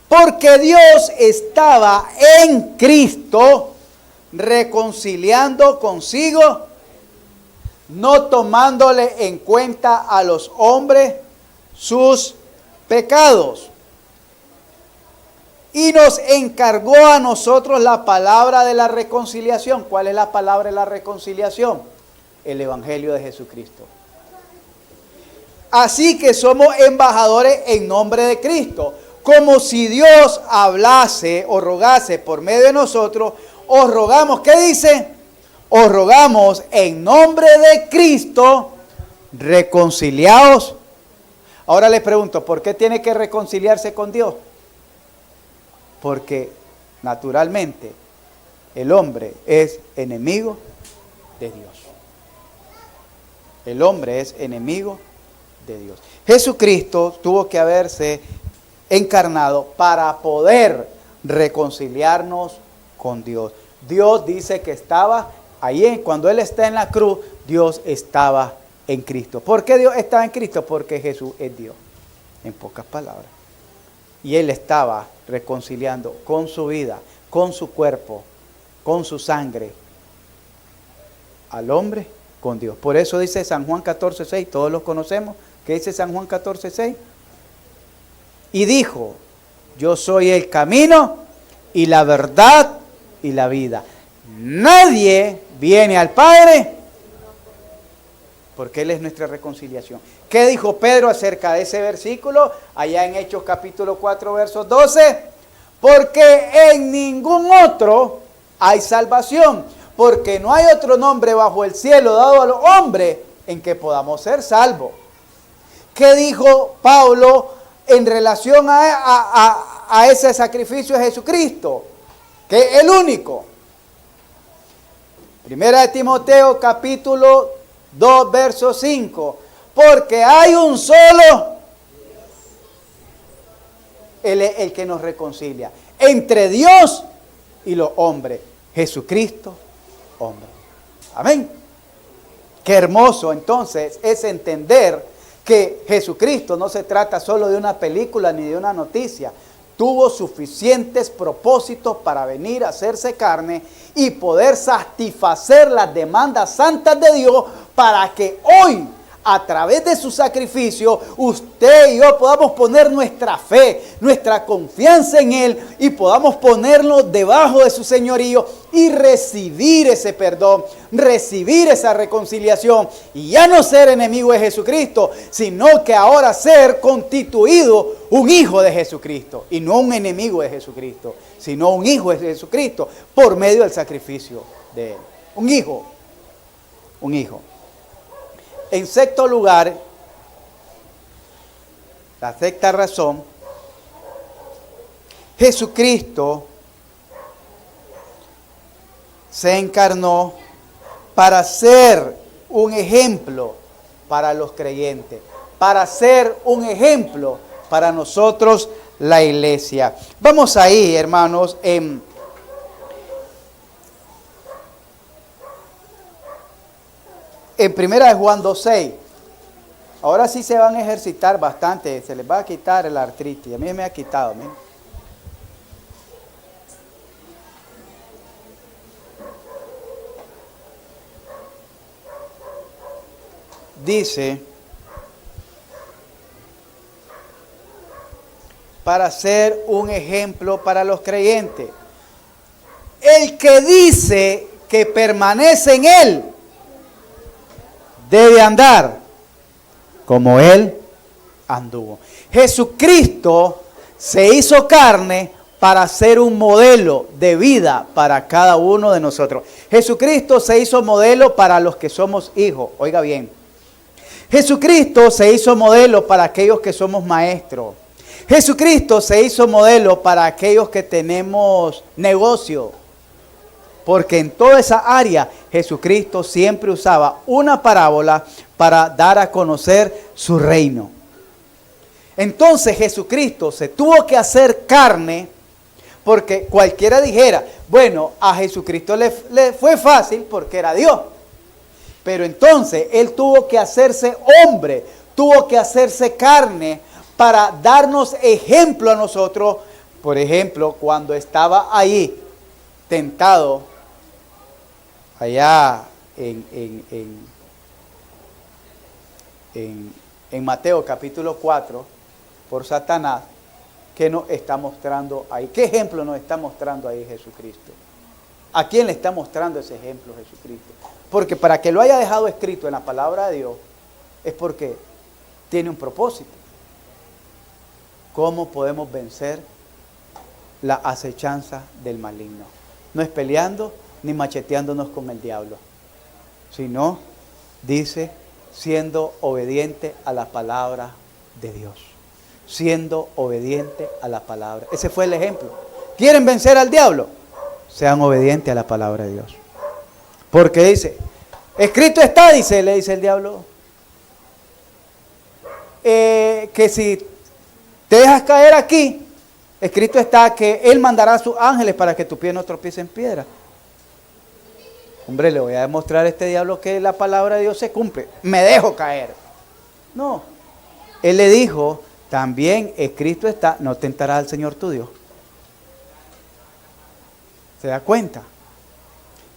Porque Dios estaba en Cristo reconciliando consigo, no tomándole en cuenta a los hombres sus pecados. y nos encargó a nosotros la palabra de la reconciliación. ¿Cuál es la palabra de la reconciliación? El Evangelio de Jesucristo. Así que somos embajadores en nombre de Cristo, como si Dios hablase o rogase por medio de nosotros. Os rogamos, ¿qué dice? Os rogamos en nombre de Cristo, reconciliaos. Ahora les pregunto, ¿por qué tiene que reconciliarse con Dios? Porque naturalmente el hombre es enemigo de Dios. El hombre es enemigo de Dios. Jesucristo tuvo que haberse encarnado para poder reconciliarnos con Dios. Dios dice que estaba ahí, cuando Él está en la cruz, Dios estaba en Cristo. ¿Por qué Dios estaba en Cristo? Porque Jesús es Dios, en pocas palabras. Y Él estaba reconciliando con su vida, con su cuerpo, con su sangre, al hombre con Dios. Por eso dice San Juan 14:6, todos los conocemos. ¿Qué dice San Juan 14:6? Y dijo, yo soy el camino y la verdad y la vida. Nadie viene al Padre porque Él es nuestra reconciliación. ¿Qué dijo Pedro acerca de ese versículo? Allá en Hechos capítulo 4, versos 12. Porque en ningún otro hay salvación, porque no hay otro nombre bajo el cielo dado a los hombres en que podamos ser salvos. ¿Qué dijo Pablo en relación a ese sacrificio de Jesucristo? Que es el único. Primera de Timoteo capítulo 2, verso 5. Porque hay un solo, Él es el que nos reconcilia entre Dios y los hombres. Jesucristo, hombre. Amén. Qué hermoso entonces es entender que Jesucristo no se trata solo de una película ni de una noticia. Tuvo suficientes propósitos para venir a hacerse carne y poder satisfacer las demandas santas de Dios para que hoy, a través de su sacrificio, usted y yo podamos poner nuestra fe, nuestra confianza en Él y podamos ponerlo debajo de su señorío y recibir ese perdón, recibir esa reconciliación y ya no ser enemigo de Jesucristo, sino que ahora ser constituido un hijo de Jesucristo y no un enemigo de Jesucristo, sino un hijo de Jesucristo por medio del sacrificio de Él. Un hijo, un hijo. En sexto lugar, la sexta razón, Jesucristo se encarnó para ser un ejemplo para los creyentes, para ser un ejemplo para nosotros, la iglesia. Vamos ahí, hermanos, en Primera de Juan 2:6. Ahora sí se van a ejercitar bastante, se les va a quitar el artritis. A mí me ha quitado. Miren. Dice, para ser un ejemplo para los creyentes. El que dice que permanece en Él, debe andar como Él anduvo. Jesucristo se hizo carne para ser un modelo de vida para cada uno de nosotros. Jesucristo se hizo modelo para los que somos hijos. Oiga bien. Jesucristo se hizo modelo para aquellos que somos maestros. Jesucristo se hizo modelo para aquellos que tenemos negocio. Porque en toda esa área Jesucristo siempre usaba una parábola para dar a conocer su reino. Entonces Jesucristo se tuvo que hacer carne porque cualquiera dijera, bueno, a Jesucristo le fue fácil porque era Dios. Pero entonces Él tuvo que hacerse hombre, tuvo que hacerse carne para darnos ejemplo a nosotros. Por ejemplo, cuando estaba ahí tentado allá en Mateo capítulo 4 por Satanás, ¿Qué nos está mostrando ahí? ¿Qué ejemplo nos está mostrando ahí Jesucristo? ¿A quién le está mostrando ese ejemplo Jesucristo? Porque para que lo haya dejado escrito en la palabra de Dios, es porque tiene un propósito. ¿Cómo podemos vencer la acechanza del maligno? No es peleando ni macheteándonos con el diablo, sino, dice, siendo obediente a la palabra de Dios. Siendo obediente a la palabra. Ese fue el ejemplo. ¿Quieren vencer al diablo? Sean obedientes a la palabra de Dios. Porque dice, escrito está, le dice el diablo, que si te dejas caer aquí, escrito está que Él mandará a sus ángeles para que tu pie no tropiece en piedra. Hombre, le voy a demostrar a este diablo que la palabra de Dios se cumple. Me dejo caer. No. Él le dijo, también escrito está, no tentarás al Señor tu Dios. ¿Se da cuenta?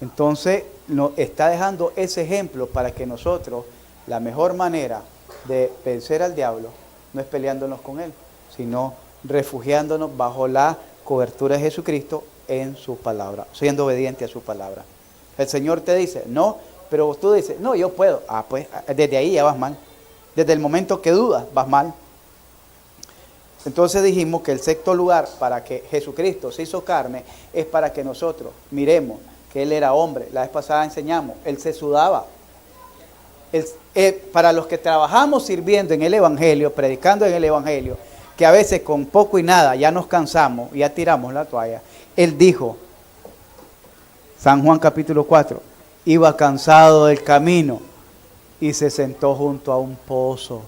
Entonces nos está dejando ese ejemplo para que nosotros, la mejor manera de vencer al diablo, no es peleándonos con él, sino refugiándonos bajo la cobertura de Jesucristo en su palabra, siendo obediente a su palabra. El Señor te dice, no, pero tú dices, no, yo puedo. Ah, pues desde ahí ya vas mal. Desde el momento que dudas, vas mal. Entonces dijimos que el sexto lugar para que Jesucristo se hizo carne es para que nosotros miremos que Él era hombre. La vez pasada enseñamos, Él se sudaba. Para los que trabajamos sirviendo en el Evangelio, predicando en el Evangelio, que a veces con poco y nada ya nos cansamos y ya tiramos la toalla, Él dijo, San Juan capítulo 4, iba cansado del camino y se sentó junto a un pozo.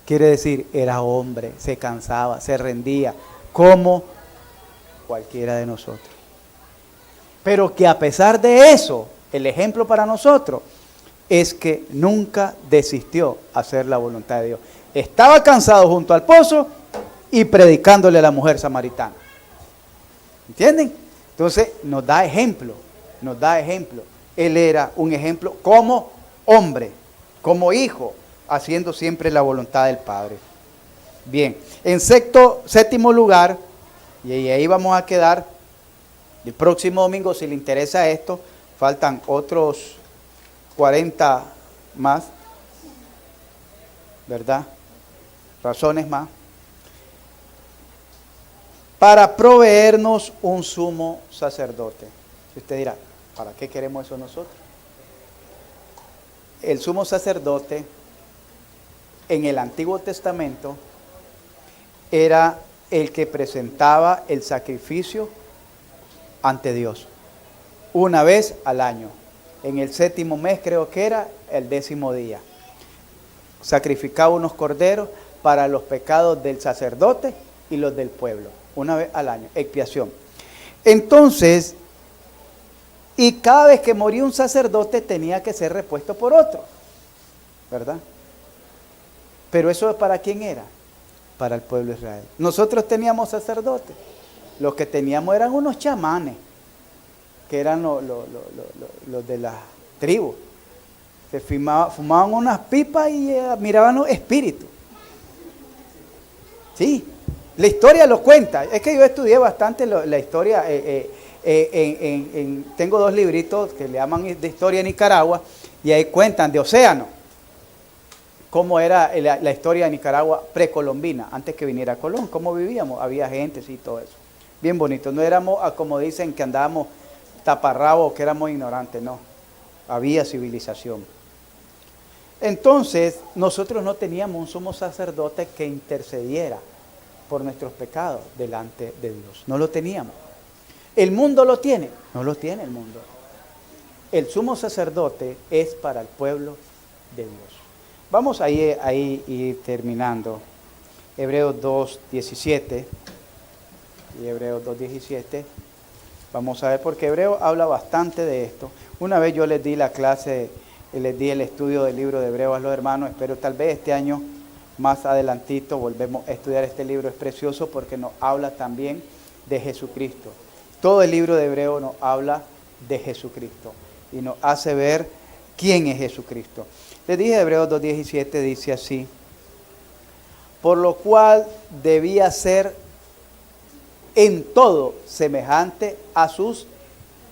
Quiere decir, era hombre, se cansaba, se rendía, como cualquiera de nosotros. Pero que a pesar de eso, el ejemplo para nosotros es que nunca desistió a hacer la voluntad de Dios. Estaba cansado junto al pozo y predicándole a la mujer samaritana. ¿Entienden? Entonces nos da ejemplo, nos da ejemplo. Él era un ejemplo como hombre, como hijo, haciendo siempre la voluntad del Padre. Bien, en séptimo lugar, y ahí vamos a quedar, el próximo domingo, si le interesa esto, faltan otros 40 más, ¿verdad? Razones más. Para proveernos un sumo sacerdote. Y usted dirá, ¿para qué queremos eso nosotros? El sumo sacerdote en el Antiguo Testamento era el que presentaba el sacrificio ante Dios una vez al año. En el séptimo mes, creo que era el 10º día. Sacrificaba unos corderos para los pecados del sacerdote y los del pueblo, una vez al año, expiación. Entonces, y cada vez que moría un sacerdote tenía que ser repuesto por otro, ¿verdad? Pero eso ¿para quién era? Para el pueblo de Israel. Nosotros teníamos sacerdotes. Los que teníamos eran unos chamanes, que eran los de las tribus. Se fumaban unas pipas y miraban los espíritus. Sí, la historia lo cuenta. Es que yo estudié bastante la historia. Tengo 2 libritos que le llaman de historia de Nicaragua y ahí cuentan de Océano. Cómo era la historia de Nicaragua precolombina, antes que viniera Colón, cómo vivíamos, había gente y todo eso. Bien bonito, no éramos, como dicen, que andábamos taparrabos, que éramos ignorantes, no, había civilización. Entonces, nosotros no teníamos un sumo sacerdote que intercediera por nuestros pecados delante de Dios, no lo teníamos. ¿El mundo lo tiene? No lo tiene el mundo. El sumo sacerdote es para el pueblo de Dios. Vamos ahí ir terminando. Hebreos 2:17 y Hebreos 2:17. Vamos a ver, porque Hebreos habla bastante de esto. Una vez yo les di la clase, les di el estudio del libro de Hebreos a los hermanos. Espero tal vez este año, más adelantito, volvemos a estudiar este libro. Es precioso porque nos habla también de Jesucristo. Todo el libro de Hebreos nos habla de Jesucristo y nos hace ver quién es Jesucristo. Les dije, Hebreos 2:17 dice así: por lo cual debía ser en todo semejante a sus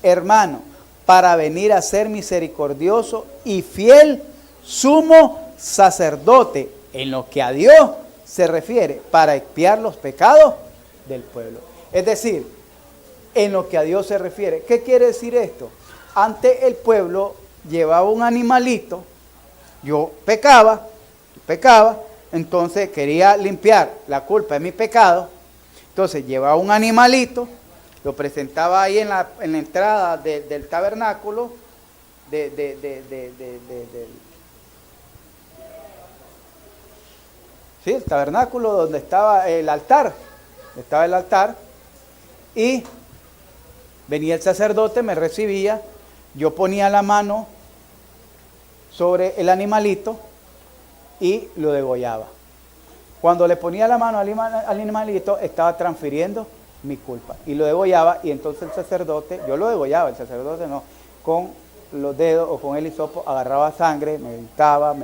hermanos, para venir a ser misericordioso y fiel sumo sacerdote en lo que a Dios se refiere, para expiar los pecados del pueblo. Es decir, en lo que a Dios se refiere. ¿Qué quiere decir esto? Antes el pueblo llevaba un animalito, yo pecaba, entonces quería limpiar la culpa de mi pecado, entonces llevaba un animalito, lo presentaba ahí en la entrada del tabernáculo, sí, el tabernáculo donde estaba el altar, y venía el sacerdote, me recibía, yo ponía la mano sobre el animalito y lo degollaba. Cuando le ponía la mano al animalito, estaba transfiriendo mi culpa. Y lo degollaba, y entonces el sacerdote, yo lo degollaba, el sacerdote no, con los dedos o con el hisopo agarraba sangre, me untaba,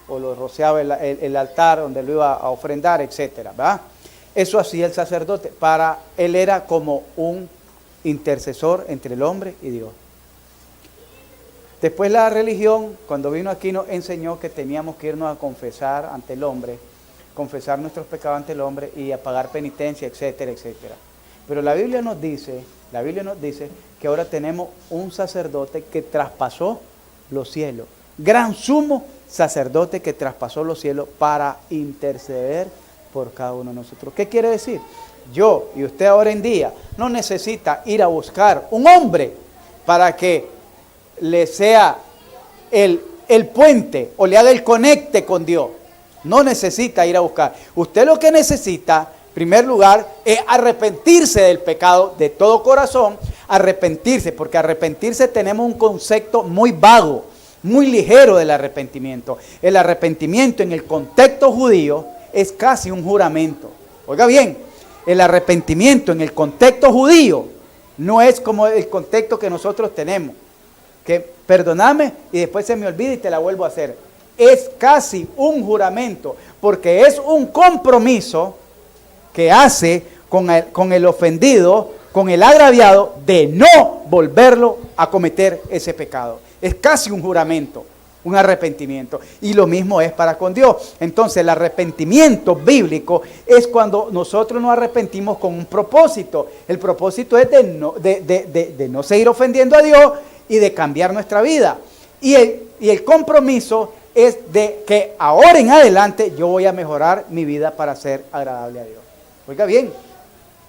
o lo rociaba el altar donde lo iba a ofrendar, etcétera, ¿verdad? Eso hacía el sacerdote. Para él era como un intercesor entre el hombre y Dios. Después la religión, cuando vino aquí, nos enseñó que teníamos que irnos a confesar ante el hombre, confesar nuestros pecados ante el hombre y a pagar penitencia, etcétera, etcétera. Pero la Biblia nos dice que ahora tenemos un sacerdote que traspasó los cielos, gran sumo sacerdote que traspasó los cielos para interceder por cada uno de nosotros. ¿Qué quiere decir? Yo y usted ahora en día no necesita ir a buscar un hombre para que le sea el puente o le haga el conecte con Dios. No necesita ir a buscar. Usted lo que necesita, en primer lugar, es arrepentirse del pecado de todo corazón, arrepentirse, porque arrepentirse tenemos un concepto muy vago, muy ligero del arrepentimiento. El arrepentimiento en el contexto judío es casi un juramento. Oiga bien, el arrepentimiento en el contexto judío no es como el contexto que nosotros tenemos, que perdóname y después se me olvida y te la vuelvo a hacer. Es casi un juramento, porque es un compromiso que hace con el ofendido, con el agraviado, de no volverlo a cometer ese pecado. Es casi un juramento, un arrepentimiento. Y lo mismo es para con Dios. Entonces el arrepentimiento bíblico es cuando nosotros nos arrepentimos con un propósito. El propósito es de no seguir ofendiendo a Dios y de cambiar nuestra vida. Y el compromiso es de que ahora en adelante yo voy a mejorar mi vida para ser agradable a Dios. Oiga bien,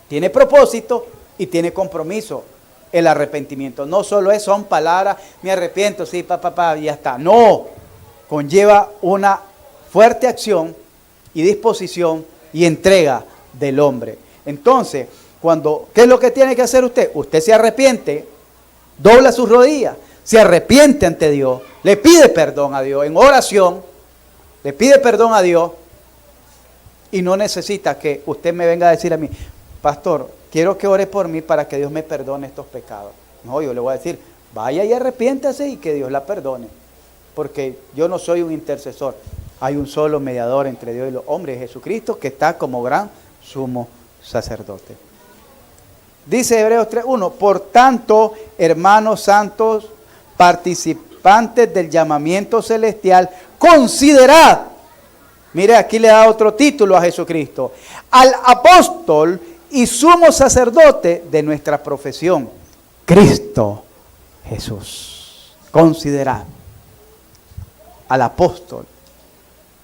tiene propósito y tiene compromiso el arrepentimiento. No solo son palabras, me arrepiento, sí, ya está. No, conlleva una fuerte acción y disposición y entrega del hombre. Entonces, ¿qué es lo que tiene que hacer usted? Usted se arrepiente, dobla sus rodillas, se arrepiente ante Dios, le pide perdón a Dios en oración, le pide perdón a Dios y no necesita que usted me venga a decir a mí, pastor, quiero que ore por mí para que Dios me perdone estos pecados. No, yo le voy a decir, vaya y arrepiéntase y que Dios la perdone, porque yo no soy un intercesor, hay un solo mediador entre Dios y los hombres, Jesucristo, que está como gran sumo sacerdote. Dice Hebreos 3:1, por tanto, hermanos santos, participantes del llamamiento celestial, considerad, mire, aquí le da otro título a Jesucristo, al apóstol y sumo sacerdote de nuestra profesión, Cristo Jesús. Considerad al apóstol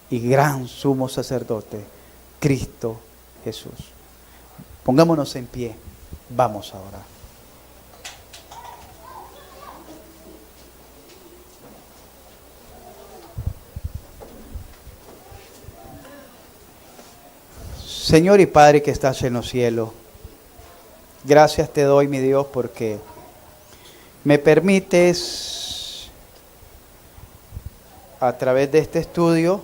y gran sumo sacerdote, Cristo Jesús. Pongámonos en pie, vamos a orar. Señor y Padre que estás en los cielos, gracias te doy, mi Dios, porque me permites, a través de este estudio,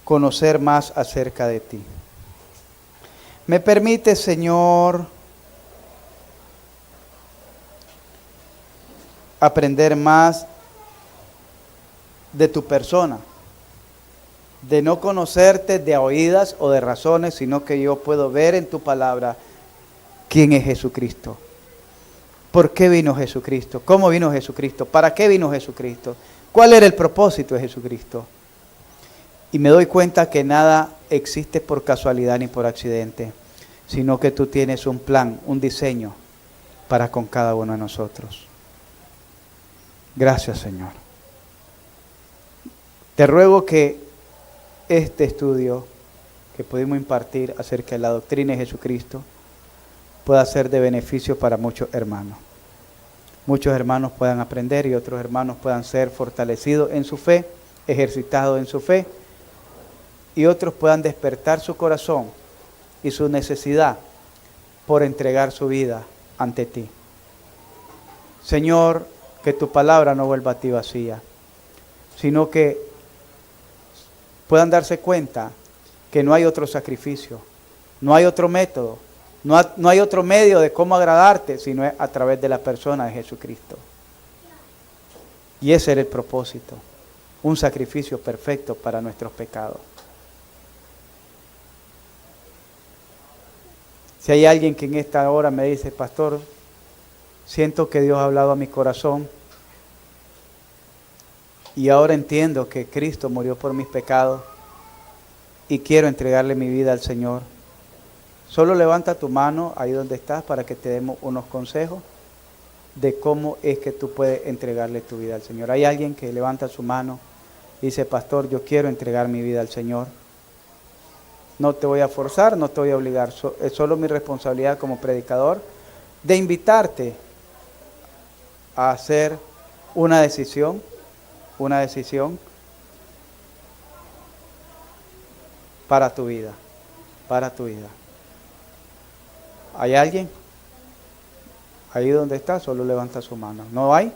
conocer más acerca de ti. Me permites, Señor, aprender más de tu persona. de no conocerte de oídas o de razones, sino que yo puedo ver en tu palabra quién es Jesucristo. ¿Por qué vino Jesucristo? ¿Cómo vino Jesucristo? ¿Para qué vino Jesucristo? ¿Cuál era el propósito de Jesucristo? Y me doy cuenta que nada existe por casualidad ni por accidente, sino que tú tienes un plan, un diseño para con cada uno de nosotros. Gracias, Señor. Te ruego que este estudio que pudimos impartir acerca de la doctrina de Jesucristo pueda ser de beneficio para muchos hermanos. Muchos hermanos puedan aprender y otros hermanos puedan ser fortalecidos en su fe, ejercitados en su fe, y otros puedan despertar su corazón y su necesidad por entregar su vida ante ti. Señor, que tu palabra no vuelva a ti vacía, sino que puedan darse cuenta que no hay otro sacrificio, no hay otro método, no hay otro medio de cómo agradarte, sino es a través de la persona de Jesucristo. Y ese era el propósito, un sacrificio perfecto para nuestros pecados. Si hay alguien que en esta hora me dice, pastor, siento que Dios ha hablado a mi corazón y ahora entiendo que Cristo murió por mis pecados y quiero entregarle mi vida al Señor, solo levanta tu mano ahí donde estás para que te demos unos consejos de cómo es que tú puedes entregarle tu vida al Señor. Hay alguien que levanta su mano y dice, pastor, yo quiero entregar mi vida al Señor. No te voy a forzar, no te voy a obligar. Es solo mi responsabilidad como predicador de invitarte a hacer una decisión para tu vida, ¿Hay alguien? Ahí donde está, solo levanta su mano. ¿No hay?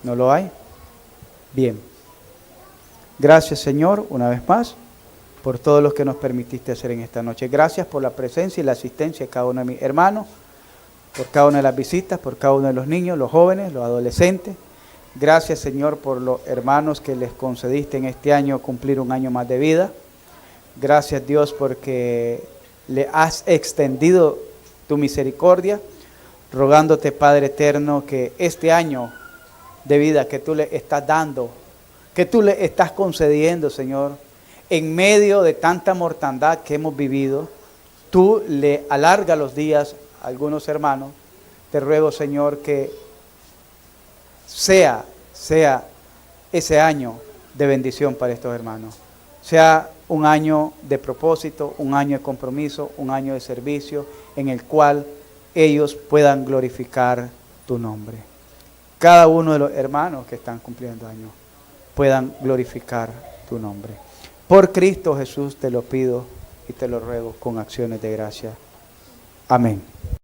¿No lo hay? Bien. Gracias, Señor, una vez más, por todo lo que nos permitiste hacer en esta noche. Gracias por la presencia y la asistencia de cada uno de mis hermanos, por cada una de las visitas, por cada uno de los niños, los jóvenes, los adolescentes. Gracias, Señor, por los hermanos que les concediste en este año cumplir un año más de vida. Gracias, Dios, porque le has extendido tu misericordia, rogándote, Padre eterno, que este año de vida que tú le estás dando, que tú le estás concediendo, Señor, en medio de tanta mortandad que hemos vivido, tú le alargas los días a algunos hermanos. Te ruego, Señor, que sea ese año de bendición para estos hermanos. Sea un año de propósito, un año de compromiso, un año de servicio, en el cual ellos puedan glorificar tu nombre. Cada uno de los hermanos que están cumpliendo años puedan glorificar tu nombre. Por Cristo Jesús te lo pido y te lo ruego con acciones de gracia. Amén.